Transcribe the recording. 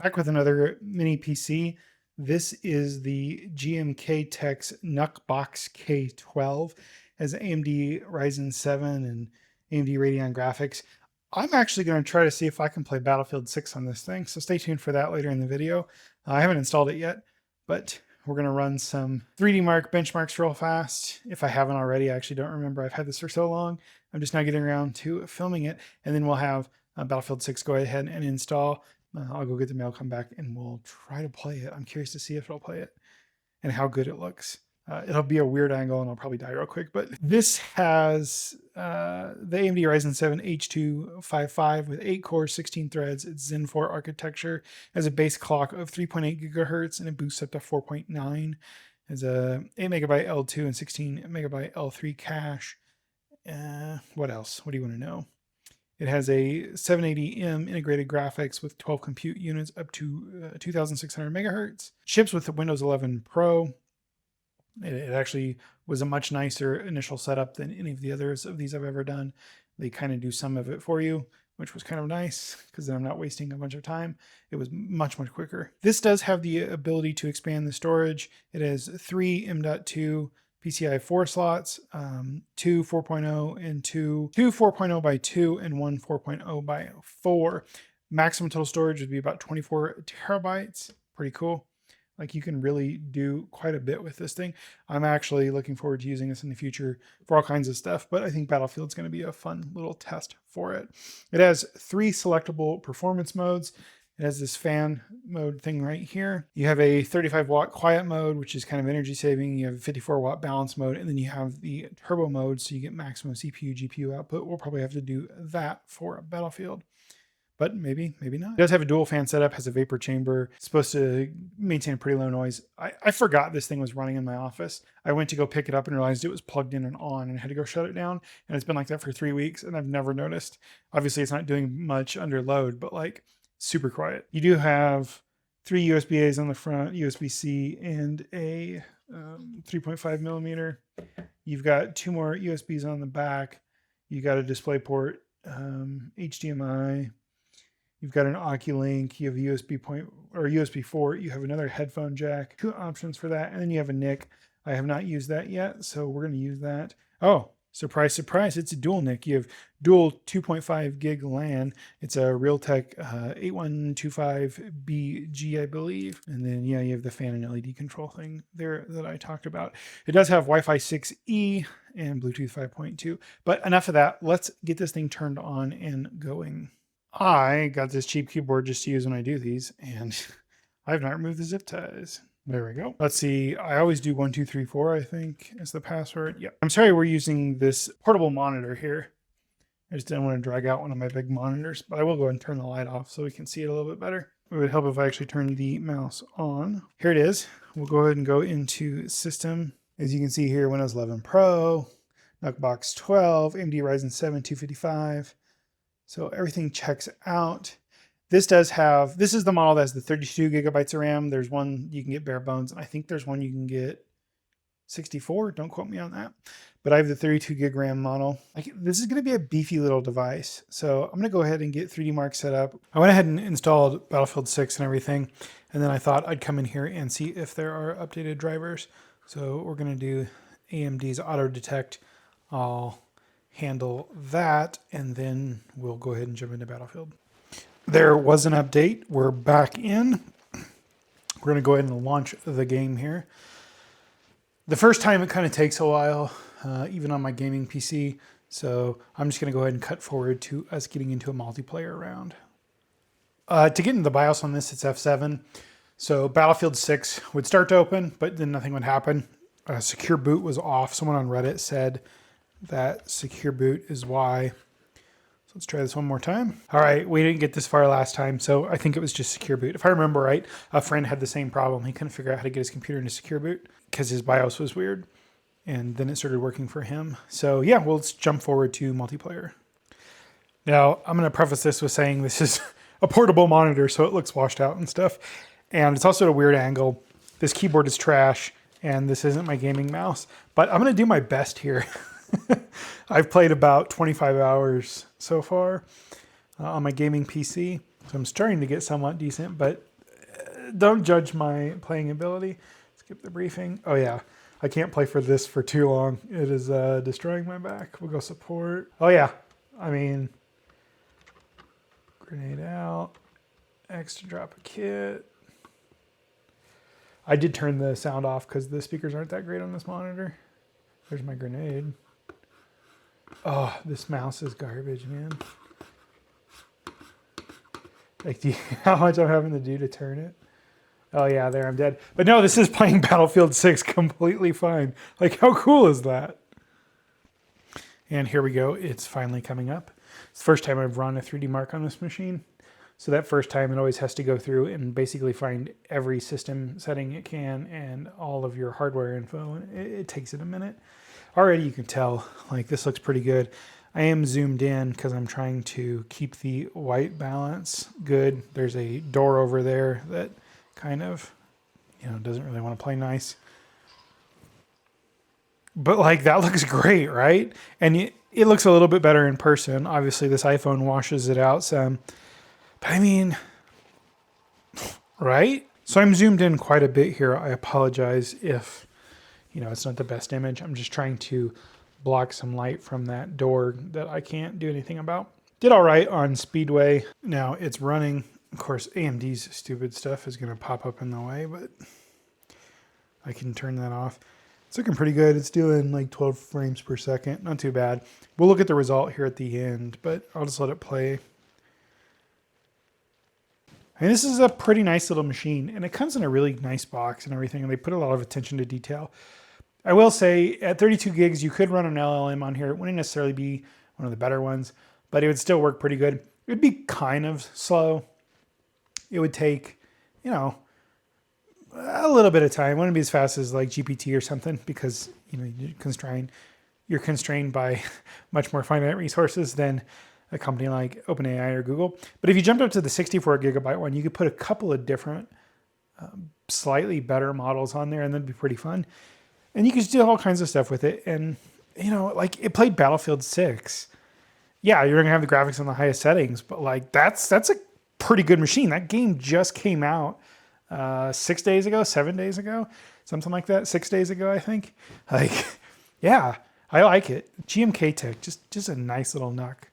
Back with another mini PC. This is the GMKtec NucBox K12. Has AMD Ryzen 7 and AMD Radeon graphics. I'm actually going to try to see if I can play Battlefield 6 on this thing, so stay tuned for that later in the video. I haven't installed it yet, but we're going to run some 3D Mark benchmarks real fast. If I haven't already, I actually don't remember. I've had this for so long. I'm just now getting around to filming it, and then we'll have Battlefield 6 go ahead and install. I'll go get the mail, come back, and we'll try to play it. I'm curious to see if it'll play it and how good it looks. It'll be a weird angle and I'll probably die real quick, but this has the AMD Ryzen 7 H255 with 8 cores, 16 threads. It's Zen 4 architecture. It has a base clock of 3.8 gigahertz and it boosts up to 4.9. It has a 8 megabyte L2 and 16 megabyte L3 cache. What else? What do you want to know? It has a 780M integrated graphics with 12 compute units up to 2600 megahertz. Ships with the Windows 11 Pro. It actually was a much nicer initial setup than any of the others of these I've ever done. They kind of do some of it for you, which was kind of nice because then I'm not wasting a bunch of time. It was much, much quicker. This does have the ability to expand the storage. It has 3 M.2 PCIe 4 slots, 2 4.0 and 2 4.0 by 2 and 1 4.0 by 4. Maximum total storage would be about 24 terabytes. Pretty cool. Like, you can really do quite a bit with this thing. I'm actually looking forward to using this in the future for all kinds of stuff, but I think Battlefield's going to be a fun little test for it. It has 3 selectable performance modes. It has this fan mode thing right here. You have a 35 watt quiet mode, which is kind of energy saving. You have a 54 watt balance mode, and then you have the turbo mode, so you get maximum CPU, GPU output. We'll probably have to do that for Battlefield, but maybe not. It does have a dual fan setup, has a vapor chamber. It's supposed to maintain a pretty low noise. I forgot this thing was running in my office. I went to go pick it up and realized it was plugged in and on and had to go shut it down. And it's been like that for 3 weeks and I've never noticed. Obviously it's not doing much under load, but like, super quiet. You do have 3 USB-A's on the front, USB-C, and a 3.5 millimeter. You've got 2 more USBs on the back. You got a DisplayPort, HDMI. You've got an Oculink. You have a USB 4. You have another headphone jack. 2 options for that, and then you have a NIC. I have not used that yet, so we're going to use that. Oh, surprise, surprise, it's a dual NIC. You have dual 2.5 gig LAN. It's a Realtek 8125BG, I believe. And then, yeah, you have the fan and LED control thing there that I talked about. It does have Wi-Fi 6E and Bluetooth 5.2. But enough of that. Let's get this thing turned on and going. I got this cheap keyboard just to use when I do these, and I have not removed the zip ties. There we go. Let's see. I always do 1, 2, 3, 4, I think is the password. Yep. I'm sorry we're using this portable monitor here. I just didn't want to drag out one of my big monitors, but I will go ahead and turn the light off so we can see it a little bit better. It would help if I actually turned the mouse on. Here it is. We'll go ahead and go into System. As you can see here, Windows 11 Pro, NucBox 12, AMD Ryzen 7 255. So everything checks out. This is the model that has the 32 gigabytes of RAM. There's one you can get bare bones, and I think there's one you can get 64. Don't quote me on that. But I have the 32 gig RAM model. This is going to be a beefy little device. So I'm going to go ahead and get 3D Mark set up. I went ahead and installed Battlefield 6 and everything. And then I thought I'd come in here and see if there are updated drivers. So we're going to do AMD's auto detect. I'll handle that, and then we'll go ahead and jump into Battlefield. There was an update. We're back in. We're going to go ahead and launch the game here. The first time it kind of takes a while, even on my gaming PC. So I'm just going to go ahead and cut forward to us getting into a multiplayer round. To get into the BIOS on this, it's F7. So Battlefield 6 would start to open, but then nothing would happen. Secure boot was off. Someone on Reddit said that secure boot is why. So let's try this one more time. All right, we didn't get this far last time, so I think it was just secure boot. If I remember right, a friend had the same problem. He couldn't figure out how to get his computer into secure boot because his BIOS was weird, and then it started working for him. So yeah, well, let's jump forward to multiplayer. Now, I'm going to preface this with saying this is a portable monitor, so it looks washed out and stuff, and it's also at a weird angle. This keyboard is trash, and this isn't my gaming mouse, but I'm going to do my best here. I've played about 25 hours so far on my gaming PC, so I'm starting to get somewhat decent, but don't judge my playing ability. Skip the briefing. Oh yeah, I can't play for this for too long. It is destroying my back. We'll go support. Oh yeah, I mean, grenade out, X to drop a kit. I did turn the sound off because the speakers aren't that great on this monitor. There's my grenade. Oh, this mouse is garbage, man. Like, do you know how much I'm having to do to turn it? Oh yeah, there, I'm dead. But no, this is playing Battlefield 6 completely fine. Like, how cool is that? And here we go. It's finally coming up. It's the first time I've run a 3D Mark on this machine. So that first time it always has to go through and basically find every system setting it can and all of your hardware info. It takes it a minute. Already you can tell, like, this looks pretty good. I am zoomed in because I'm trying to keep the white balance good. There's a door over there that kind of, doesn't really want to play nice. But like, that looks great, right? And it looks a little bit better in person. Obviously this iPhone washes it out some. But I mean, right? So I'm zoomed in quite a bit here. I apologize if, it's not the best image. I'm just trying to block some light from that door that I can't do anything about. Did all right on Speedway. Now it's running. Of course, AMD's stupid stuff is going to pop up in the way, but I can turn that off. It's looking pretty good. It's doing like 12 frames per second. Not too bad. We'll look at the result here at the end, but I'll just let it play. And this is a pretty nice little machine, and it comes in a really nice box and everything, and they put a lot of attention to detail. I will say at 32 gigs, you could run an LLM on here. It wouldn't necessarily be one of the better ones, but it would still work pretty good. It would be kind of slow. It would take, a little bit of time. It wouldn't be as fast as like GPT or something because, you're constrained by much more finite resources than a company like OpenAI or Google. But if you jumped up to the 64 gigabyte one, you could put a couple of different slightly better models on there, and that'd be pretty fun. And you could do all kinds of stuff with it. And, like, it played Battlefield 6. Yeah, you're going to have the graphics on the highest settings, but like that's a pretty good machine. That game just came out 6 days ago, 7 days ago, something like that. 6 days ago, I think. Like, yeah, I like it. GMKtec, just a nice little NUC.